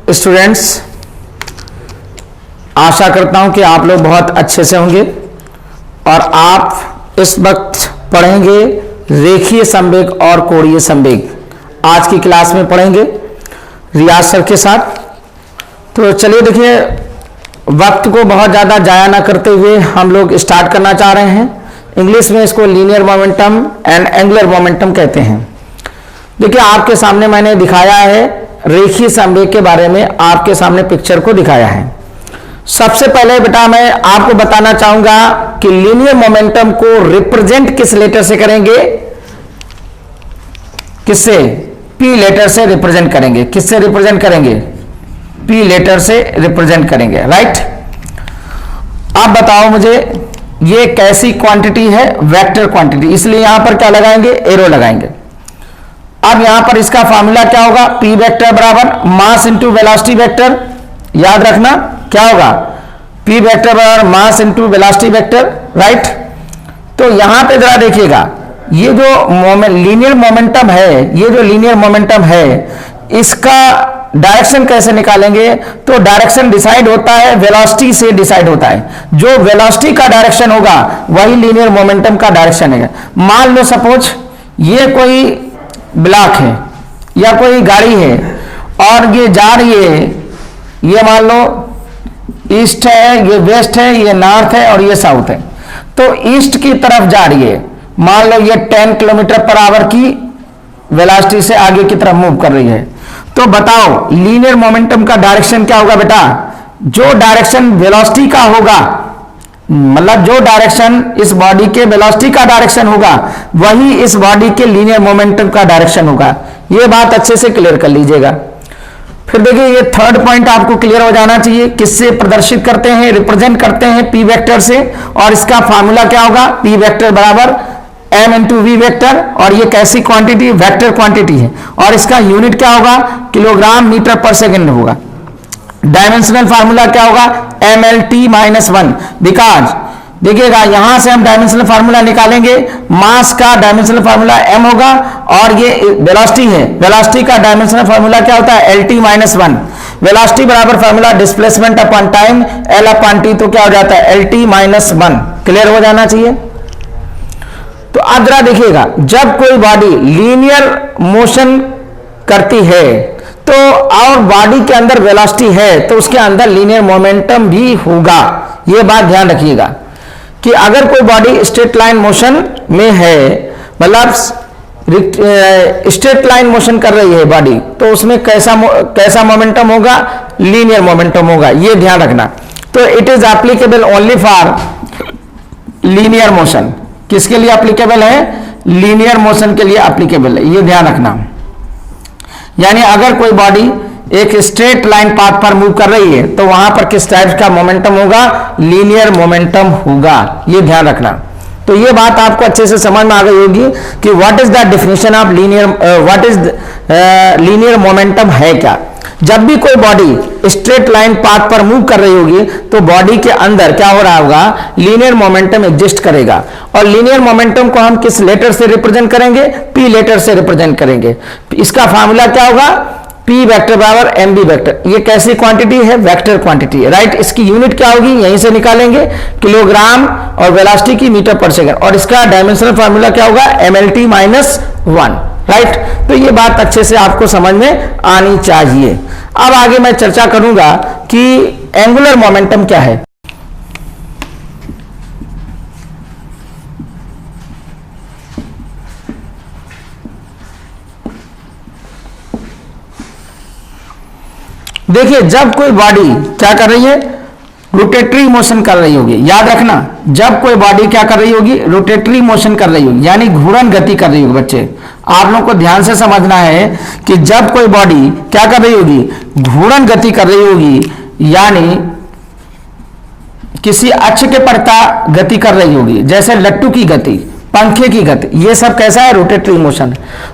Students, आशा करता हूं कि आप लोग बहुत अच्छे से होंगे और आप इस वक्त पढ़ेंगे रेखीय संवेग और कोणीय संवेग। आज की क्लास में पढ़ेंगे रियाज सर के साथ। तो चलिए देखिए, वक्त को बहुत ज़्यादा जाया ना करते हुए हम लोग स्टार्ट करना चाह रहे हैं। इंग्लिश में इसको linear momentum and angular momentum कहते हैं। देखिए, आपके सामने मैंने दिखाया है रेखीय संवेग के बारे में, आपके सामने पिक्चर को दिखाया है। सबसे पहले बेटा मैं आपको बताना चाहूंगा कि लीनियर मोमेंटम को रिप्रेजेंट किस लेटर से करेंगे, किससे? पी लेटर से रिप्रेजेंट करेंगे। किससे रिप्रेजेंट करेंगे? पी लेटर से रिप्रेजेंट करेंगे, राइट। अब बताओ मुझे, ये कैसी क्वांटिटी है? वेक्टर क्वांटिटी, इसलिए यहां पर क्या लगाएंगे? एरो लगाएंगे। अब यहां पर इसका फॉर्मूला क्या होगा? पी वेक्टर बराबर मास इंटू वेलोसिटी वेक्टर। याद रखना क्या होगा? पी वेक्टर बराबर mass into velocity vector, right. तो यहां पे जरा देखिएगा, ये जो लीनियर मोमेंटम है, ये जो लीनियर मोमेंटम है, इसका डायरेक्शन कैसे निकालेंगे? तो डायरेक्शन डिसाइड होता है वेलोसिटी से, डिसाइड होता है। जो वेलोसिटी का डायरेक्शन होगा वही लीनियर मोमेंटम का डायरेक्शन है। मान लो सपोज ये कोई ब्लॉक है या कोई गाड़ी है और ये जा रही है, ये मान लो ईस्ट है, ये वेस्ट है, ये नॉर्थ है और ये साउथ है। तो ईस्ट की तरफ जा रही है, मान लो ये 10 किलोमीटर पर आवर की वेलोसिटी से आगे की तरफ मूव कर रही है। तो बताओ लीनियर मोमेंटम का डायरेक्शन क्या होगा बेटा? जो डायरेक्शन वेलोसिटी का होगा, मतलब जो डायरेक्शन इस बॉडी के वेलोसिटी का डायरेक्शन होगा वही इस बॉडी के लीनियर मोमेंटम का डायरेक्शन होगा। ये बात अच्छे से क्लियर कर लीजिएगा। फिर देखिए, ये थर्ड पॉइंट आपको क्लियर हो जाना चाहिए। किससे प्रदर्शित करते हैं? रिप्रेजेंट करते हैं पी वेक्टर से। और इसका फॉर्मूला क्या होगा? पी वेक्टर बराबर एम इंटू वी वेक्टर। और ये कैसी क्वांटिटी? वेक्टर क्वांटिटी है। और इसका यूनिट क्या होगा? किलोग्राम मीटर पर सेकेंड होगा। डायमेंशनल फार्मूला क्या होगा? M L T minus 1। Because देखिएगा, यहां से हम डायमेंशनल फार्मूला निकालेंगे, मास का डायमेंशनल फार्मूला एम होगा और ये वेलोसिटी है, वेलोसिटी का डायमेंशनल फार्मूला क्या होता है? L T minus 1। वेलोसिटी बराबर formula displacement upon time, L upon T, तो क्या हो जाता है? L T minus 1। क्लियर हो जाना चाहिए। तो अब जरा देखिएगा, जब कोई बॉडी लीनियर मोशन करती है तो और बॉडी के अंदर वेलोसिटी है तो उसके अंदर लीनियर मोमेंटम भी होगा। यह बात ध्यान रखिएगा कि अगर कोई बॉडी स्ट्रेट लाइन मोशन में है, मतलब स्ट्रेट लाइन मोशन कर रही है बॉडी, तो उसमें कैसा मोमेंटम होगा? लीनियर मोमेंटम होगा। यह ध्यान रखना। तो it is applicable only for linear motion. किसके लिए एप्लीकेबल है? लीनियर मोशन के लिए एप्लीकेबल है। यह ध्यान रखना। यानी अगर कोई बॉडी एक स्ट्रेट लाइन पाथ पर मूव कर रही है तो वहां पर किस टाइप का मोमेंटम होगा? लीनियर मोमेंटम होगा। ये ध्यान रखना। तो ये बात आपको अच्छे से समझ में आ गई होगी कि what is the definition of linear, what is linear momentum है क्या। जब भी कोई बॉडी स्ट्रेट लाइन पाथ पर मूव कर रही होगी तो बॉडी के अंदर क्या हो रहा होगा? लीनियर मोमेंटम एग्जिस्ट करेगा। और लीनियर मोमेंटम को हम किस लेटर से रिप्रेजेंट करेंगे? पी लेटर से रिप्रेजेंट करेंगे। इसका फॉर्मूला क्या होगा? पी वेक्टर बराबर एम बी वेक्टर। ये कैसी क्वांटिटी है? वेक्टर क्वांटिटी है, राइट। इसकी यूनिट क्या होगी? यहीं से निकालेंगे, किलोग्राम, और वेलोसिटी की मीटर पर सेकंड। और इसका डायमेंशनल फॉर्मूला क्या होगा? M L T minus 1, right. तो ये बात अच्छे से आपको समझ में आनी चाहिए। अब आगे मैं चर्चा करूंगा कि एंगुलर मोमेंटम क्या है। देखिए, जब कोई बॉडी क्या कर रही है? रोटेटरी मोशन कर रही होगी। याद रखना, जब कोई बॉडी क्या कर रही होगी? रोटेटरी मोशन कर रही होगी, यानी घूर्णन गति कर रही होगी। बच्चे, आप लोगों को ध्यान से समझना है कि जब कोई बॉडी क्या कर रही होगी? घूर्णन गति कर रही होगी, यानी किसी अक्ष के प्रति गति कर रही होगी, जैसे लट्टू की गति, पंखे की गति। ये सब कैसा है? Rotatory motion.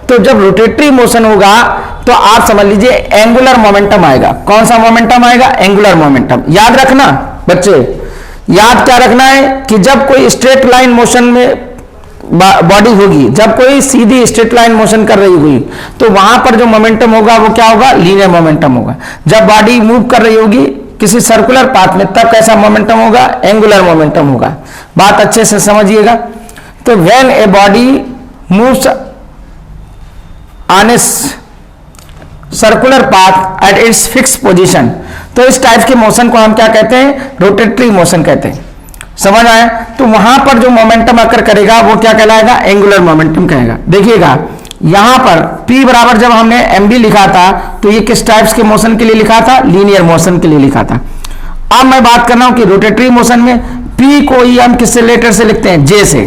तो जब रोटेटरी मोशन होगा तो आप समझ लीजिए एंगुलर मोमेंटम आएगा। कौन सा मोमेंटम आएगा? Angular momentum. याद रखना बच्चे, याद क्या रखना है कि जब कोई स्ट्रेट लाइन मोशन में बॉडी होगी, जब कोई सीधी स्ट्रेट लाइन मोशन कर रही होगी तो वहां पर जो मोमेंटम होगा वो क्या होगा, लीनियर मोमेंटम होगा। जब बॉडी मूव कर रही होगी किसी सर्कुलर पाथ में तब कैसा मोमेंटम होगा, एंगुलर मोमेंटम होगा। बात अच्छे से समझिएगा। तो when a body moves on a circular path at its fix position, तो इस टाइप के मोशन को हम क्या कहते हैं, रोटेटरी मोशन कहते हैं। समझ आए? तो वहां पर जो मोमेंटम अकर करेगा वो क्या कहलाएगा, एंगुलर मोमेंटम कहेगा। देखिएगा यहां पर P बराबर जब हमने mb लिखा था तो ये किस टाइप्स के मोशन के लिए लिखा था, लीनियर मोशन के लिए लिखा था। अब मैं बात कर रहा हूं कि रोटेटरी मोशन में P को ही हम किससे लेटर से लिखते हैं, J से,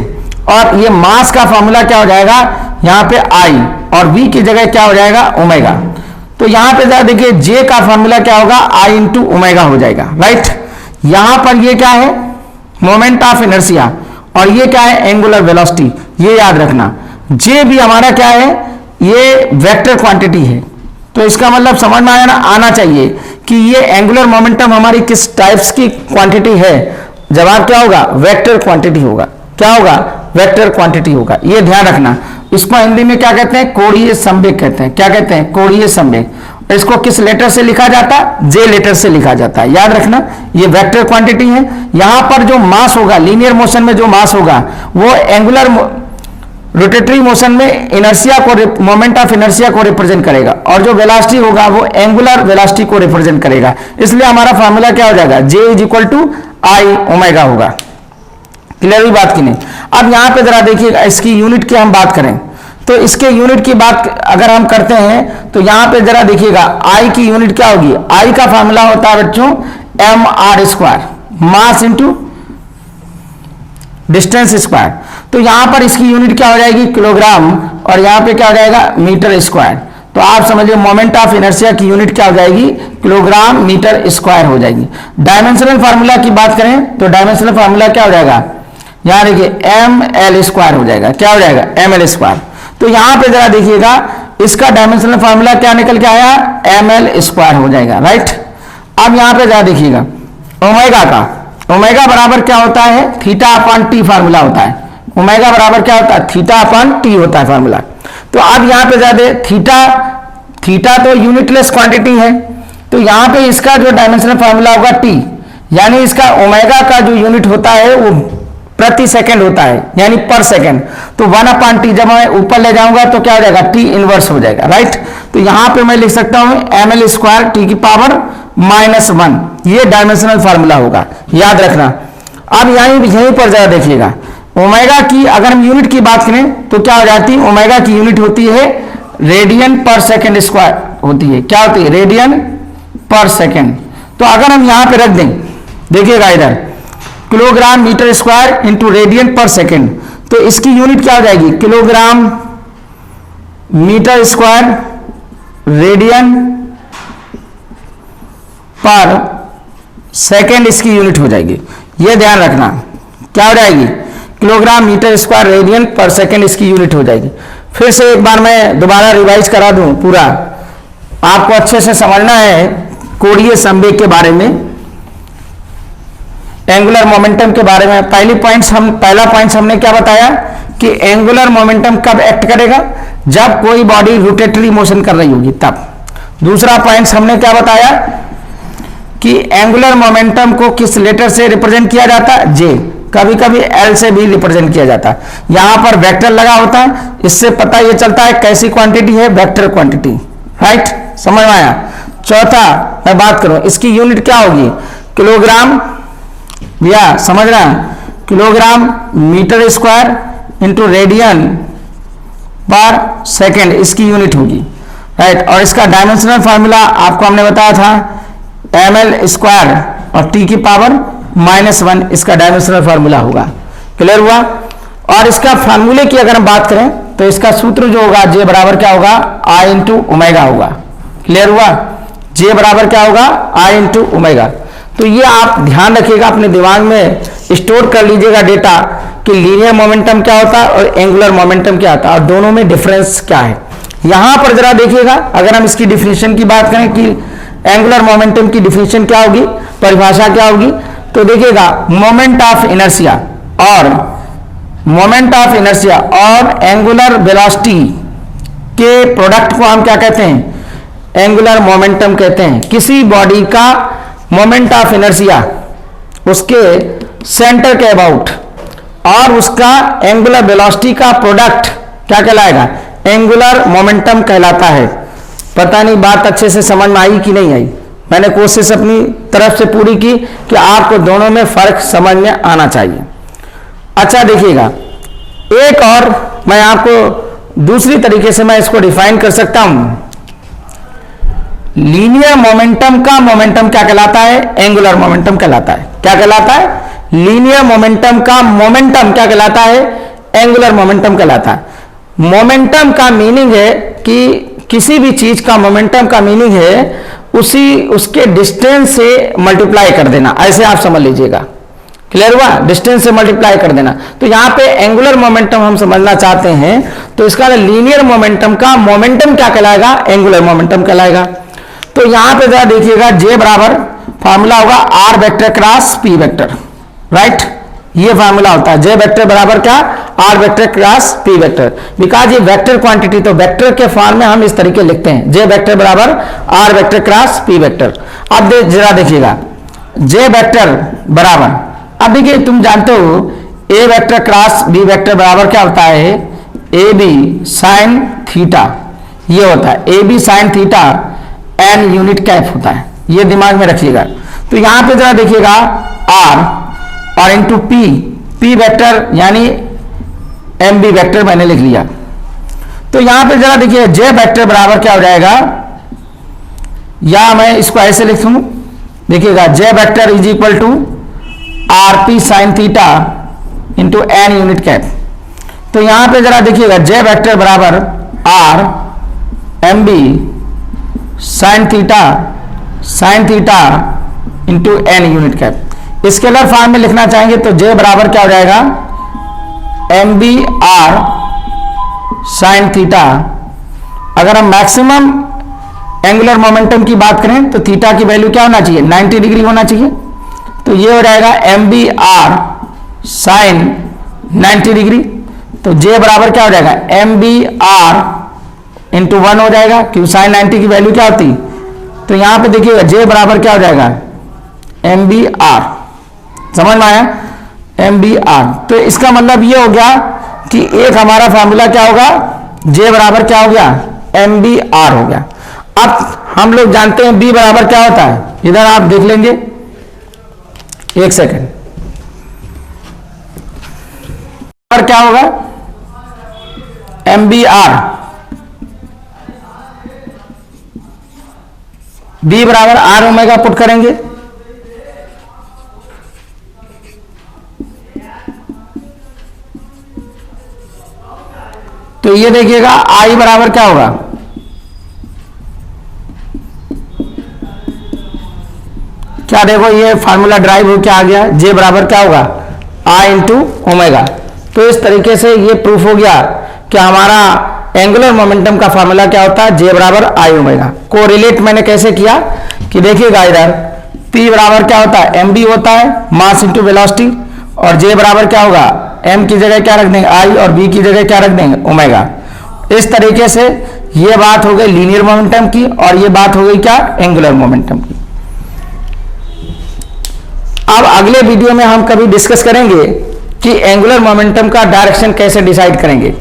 और ये मास का फॉर्मूला क्या हो जाएगा, यहाँ पे I और V की जगह क्या हो जाएगा, ओमेगा। तो यहां पे जरा देखिए J का फॉर्मूला क्या होगा, I इंटू ओमेगा हो जाएगा, राइट। यहां पर ये क्या है, मोमेंट ऑफ इनर्शिया, और ये क्या है, एंगुलर वेलोसिटी। ये याद रखना, J भी हमारा क्या है, ये वेक्टर क्वांटिटी है। तो इसका मतलब समझ में आना चाहिए कि ये एंगुलर मोमेंटम हमारी किस टाइप्स की क्वांटिटी है। जवाब क्या होगा, वेक्टर क्वांटिटी होगा। क्या होगा, वेक्टर क्वांटिटी होगा। ये ध्यान रखना। इसको हिंदी में क्या कहते हैं, कोणीय संवेग कहते हैं। क्या कहते हैं, कोणीय संवेग। इसको किस लेटर से लिखा जाता है, J लेटर से लिखा जाता है। याद रखना ये वेक्टर क्वांटिटी है। यहां पर जो मास होगा, लीनियर मोशन में जो मास होगा वो एंगुलर रोटेटरी मोशन में इनर्शिया को, मोमेंट ऑफ इनर्शिया को रिप्रेजेंट करेगा, और जो वेलोसिटी होगा वो एंगुलर वेलोसिटी को रिप्रेजेंट करेगा। इसलिए हमारा फॉर्मूला क्या हो जाएगा, J is equal to I omega होगा। क्लियर हुई बात की नहीं? अब यहां पे जरा देखिएगा, इसकी यूनिट की हम बात करें तो इसके यूनिट की बात अगर हम करते हैं तो यहां पे जरा देखिएगा I की यूनिट क्या होगी, I का फॉर्मूला होता है बच्चों mr square, mass into distance square. तो यहां पर इसकी यूनिट क्या हो जाएगी, किलोग्राम, और यहां पे क्या हो जाएगा, मीटर स्क्वायर। तो आप समझिए मोमेंट ऑफ इनर्शिया की यूनिट क्या हो जाएगी, किलोग्राम मीटर स्क्वायर हो जाएगी। डायमेंशनल फार्मूला की बात करें तो डायमेंशनल फार्मूला क्या हो जाएगा, यहां देखिए ml स्क्वायर हो जाएगा। क्या हो जाएगा, ml स्क्वायर। तो यहां पे जरा देखिएगा इसका डायमेंशनल फार्मूला क्या निकल के आया, ml स्क्वायर हो जाएगा, राइट। अब यहां पे जरा देखिएगा ओमेगा का, ओमेगा बराबर क्या होता है, थीटा अपॉन टी फार्मूला होता है। ओमेगा बराबर क्या होता है, थीटा अपॉन टी होता है फार्मूला। तो अब यहां पे ज्यादा थीटा तो यूनिटलेस क्वांटिटी है, तो यहां पे इसका जो डायमेंशनल फार्मूला होगा टी, यानी इसका ओमेगा का जो यूनिट होता है वो प्रति सेकंड होता है, यानी पर सेकंड। तो 1 अपॉन टी जब मैं ऊपर ले जाऊंगा तो क्या हो जाएगा, टी इनवर्स हो जाएगा, राइट। तो यहां पे मैं लिख सकता हूं ml स्क्वायर टी की पावर -1, ये डायमेंशनल फार्मूला होगा, याद रखना। अब यहीं पर जरा देखिएगा ओमेगा की अगर हम यूनिट की बात करें तो क्या हो जाती है, ओमेगा की यूनिट होती है रेडियन पर सेकंड स्क्वायर होती है। क्या होती है, रेडियन पर सेकंड। तो अगर हम यहां पे रख दें, देखिएगा इधर kilogram metre square into radian per second, तो इसकी यूनिट क्या हो जाएगी, kilogram metre square radian per second इसकी यूनिट हो जाएगी। ये ध्यान रखना, क्या हो जाएगी, kilogram metre square radian per second इसकी यूनिट हो जाएगी। फिर से एक बार मैं दोबारा रिवाइज करा दूं, पूरा आपको अच्छे से समझना है कोणीय संवेग के बारे में, एंगुलर मोमेंटम के बारे में। पहला पॉइंट हमने क्या बताया कि एंगुलर मोमेंटम कब एक्ट करेगा, जब कोई बॉडी रोटेटरी मोशन कर रही होगी तब। दूसरा पॉइंट हमने क्या बताया कि एंगुलर मोमेंटम को किस लेटर से रिप्रेजेंट किया जाता है, J, कभी कभी L से भी रिप्रेजेंट किया जाता है। यहां पर वेक्टर लगा होता है, इससे पता यह चलता है कैसी क्वांटिटी है, वेक्टर क्वांटिटी, राइट। समझ में आया। चौथा मैं बात करूं, इसकी यूनिट क्या होगी, किलोग्राम, या समझ रहे हैं, kilogram metre square into radian per second इसकी यूनिट होगी, राइट। और इसका डायमेंशनल फार्मूला आपको हमने बताया था ml स्क्वायर और t की पावर -1 इसका डायमेंशनल फार्मूला होगा। क्लियर हुआ। और इसका फार्मूले की अगर हम बात करें तो इसका सूत्र जो होगा J बराबर क्या होगा, I इंटू ओमेगा होगा। क्लियर हुआ, J बराबर क्या होगा, I इंटू ओमेगा। तो ये आप ध्यान रखिएगा, अपने दिमाग में स्टोर कर लीजिएगा डेटा कि लीनियर मोमेंटम क्या होता है और एंगुलर मोमेंटम क्या होता है, और दोनों में डिफरेंस क्या है। यहां पर जरा देखिएगा, अगर हम इसकी डिफिनेशन की बात करें कि एंगुलर मोमेंटम की डिफिनेशन क्या होगी, परिभाषा क्या होगी, तो देखिएगा मोमेंट ऑफ इनर्शिया और मोमेंट ऑफ इनर्शिया और एंगुलर वेलोसिटी के प्रोडक्ट को हम क्या कहते हैं? एंगुलर मोमेंटम कहते हैं। किसी बॉडी का मोमेंट ऑफ इनर्शिया उसके सेंटर के अबाउट और उसका एंगुलर वेलोसिटी का प्रोडक्ट क्या कहलाएगा? एंगुलर मोमेंटम कहलाता है। पता नहीं बात अच्छे से समझ में आई कि नहीं आई। मैंने कोशिश अपनी तरफ से पूरी की कि आपको दोनों में फर्क समझ में आना चाहिए। अच्छा देखिएगा, एक और मैं आपको दूसरी तरीके से मैं इसको डिफाइन कर सकता हूं। लीनियर मोमेंटम का मोमेंटम क्या कहलाता है? एंगुलर मोमेंटम कहलाता है। क्या कहलाता है? लीनियर मोमेंटम का मोमेंटम क्या कहलाता है? एंगुलर मोमेंटम कहलाता है। मोमेंटम का मीनिंग है कि किसी भी चीज का मोमेंटम का मीनिंग है उसके डिस्टेंस से मल्टीप्लाई कर देना, ऐसे आप समझ लीजिएगा। क्लियर हुआ? डिस्टेंस से मल्टीप्लाई कर देना। तो यहां पे एंगुलर मोमेंटम हम समझना चाहते हैं तो इसका लीनियर मोमेंटम का मोमेंटम क्या कहलाएगा? एंगुलर मोमेंटम कहलाएगा। तो यहां पे जरा देखिएगा, जे बराबर फार्मूला होगा R vector cross P vector, right? ये फार्मूला होता है, जे वेक्टर बराबर क्या? R vector cross P vector. Because ये वेक्टर क्वांटिटी, तो वेक्टर के फॉर्म में हम इस तरीके लिखते हैं, जे वेक्टर बराबर R vector cross P vector. अब जरा देखिएगा, जे वेक्टर बराबर, अब देखिए तुम जानते हो ए वेक्टर क्रॉस बी वेक्टर बराबर क्या होता है? ए बी साइन थीटा, ये होता है A B sine theta N unit cap होता है, ये दिमाग में रखिएगा। तो यहां पे जरा देखिएगा आर और इंटू पी, पी वेक्टर यानी एम बी वेक्टर मैंने लिख लिया। तो यहां पे जरा देखिए जे वेक्टर बराबर क्या हो जाएगा, या मैं इसको ऐसे लिखूं, देखिएगा J vector is equal to r p sine theta into n unit cap. तो यहां पे जरा देखिएगा जे वेक्टर बराबर r m B sine theta into n unit cap. Scalar form में लिखना चाहेंगे तो जे बराबर क्या हो जाएगा? M B are sine theta. अगर हम मैक्सिमम एंगुलर मोमेंटम की बात करें तो थीटा की वैल्यू क्या होना चाहिए? 90 डिग्री होना चाहिए। तो ये हो जाएगा M B are sine 90 degree. तो जे बराबर क्या हो जाएगा? एम बी आर इंटू 1 हो जाएगा, क्योंकि साइन 90 की वैल्यू क्या होती? तो यहां पे देखिएगा जे बराबर क्या हो जाएगा? M B R. समझ में आया? M B R. तो इसका मतलब ये हो गया कि एक हमारा फॉर्मूला क्या होगा? जे बराबर क्या हो गया? एम बी आर हो गया। अब हम लोग जानते हैं बी बराबर क्या होता है, इधर आप देख लेंगे, एक सेकंड। और क्या होगा? एम बी आर, बी बराबर आर ओमेगा पुट करेंगे, तो ये देखिएगा आई बराबर क्या होगा? क्या देखो ये फार्मूला ड्राइव हो क्या आ गया? जे बराबर क्या होगा? आई इंटू ओमेगा। तो इस तरीके से ये प्रूफ हो गया कि हमारा एंगुलर मोमेंटम का फार्मूला क्या होता है? जे बराबर आई ओमेगा। को रिलेट मैंने कैसे किया कि देखिएगा इधर पी बराबर क्या होता है? एम बी होता है, मास इंटू वेलोसिटी, और जे बराबर क्या होगा? एम की जगह क्या रख देंगे? आई, और बी की जगह क्या रख देंगे? ओमेगा। इस तरीके से ये बात हो गई लीनियर मोमेंटम की, और ये बात हो गई क्या? एंगुलर मोमेंटम की। अब अगले वीडियो में हम कभी डिस्कस करेंगे कि एंगुलर मोमेंटम का डायरेक्शन कैसे डिसाइड करेंगे।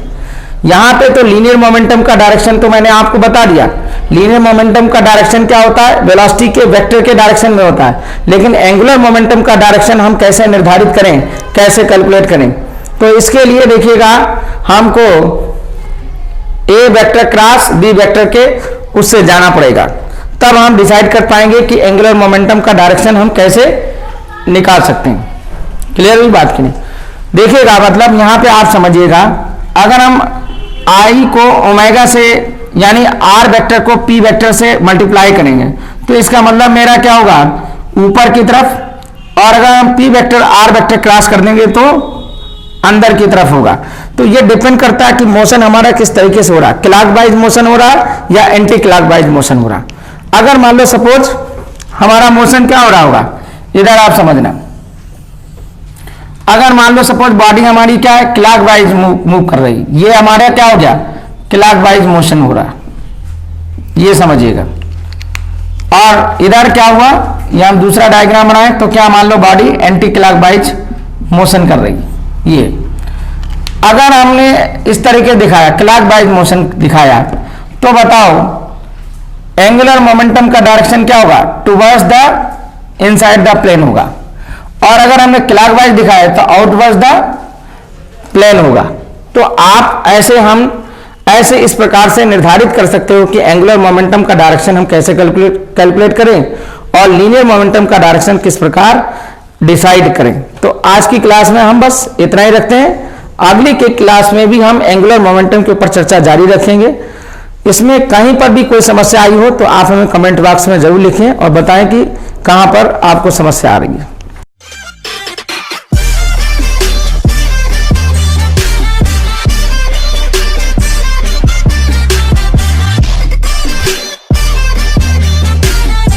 यहां पे तो लीनियर मोमेंटम का डायरेक्शन तो मैंने आपको बता दिया। लीनियर मोमेंटम का डायरेक्शन क्या होता है? वेलोसिटी के वेक्टर के डायरेक्शन में होता है। लेकिन एंगुलर मोमेंटम का डायरेक्शन हम कैसे निर्धारित करें, कैसे कैलकुलेट करें? तो इसके लिए देखिएगा हमको ए वेक्टर क्रॉस बी वेक्टर के उससे जाना पड़ेगा, तब हम डिसाइड कर पाएंगे कि एंगुलर मोमेंटम का डायरेक्शन हम कैसे निकाल सकते हैं। क्लियर हुई बात की नहीं? देखिएगा मतलब यहां पे आप समझिएगा, अगर हम आई को ओमेगा से यानी आर वेक्टर को पी वेक्टर से मल्टीप्लाई करेंगे तो इसका मतलब मेरा क्या होगा? ऊपर की तरफ, और अगर हम P vector R vector cross कर देंगे तो अंदर की तरफ होगा। तो ये डिपेंड करता है कि मोशन हमारा किस तरीके से हो रहा है, क्लॉकवाइज मोशन हो रहा है या एंटी क्लॉकवाइज मोशन हो रहा है। अगर मान लो सपोज हमारा मोशन क्या हो रहा होगा, इधर आप समझना, अगर मान लो सपोज बॉडी हमारी क्या है, क्लॉकवाइज मूव कर रही, ये हमारा क्या हो गया, क्लॉकवाइज मोशन हो रहा, ये समझिएगा। और इधर क्या हुआ, ये हम दूसरा डायग्राम बनाए तो क्या मान लो बॉडी एंटी क्लॉकवाइज मोशन कर रही। ये अगर हमने इस तरीके दिखाया, क्लॉकवाइज मोशन दिखाया, तो बताओ एंगुलर मोमेंटम का डायरेक्शन क्या होगा, towards the inside the plane होगा। और अगर हमने क्लॉकवाइज दिखाया तो आउटवर्ड्स द प्लेन होगा। तो आप ऐसे इस प्रकार से निर्धारित कर सकते हो कि एंगुलर मोमेंटम का डायरेक्शन हम कैसे कैलकुलेट करें और लीनियर मोमेंटम का डायरेक्शन किस प्रकार डिसाइड करें। तो आज की क्लास में हम बस इतना ही रखते हैं। अगली के क्लास में भी हम एंगुलर मोमेंटम के ऊपर चर्चा जारी रखेंगे। इसमें कहीं पर भी कोई समस्या आई हो तो आप हमें कमेंट बॉक्स में जरूर लिखें और बताएं कि कहां पर आपको समस्या आ रही है।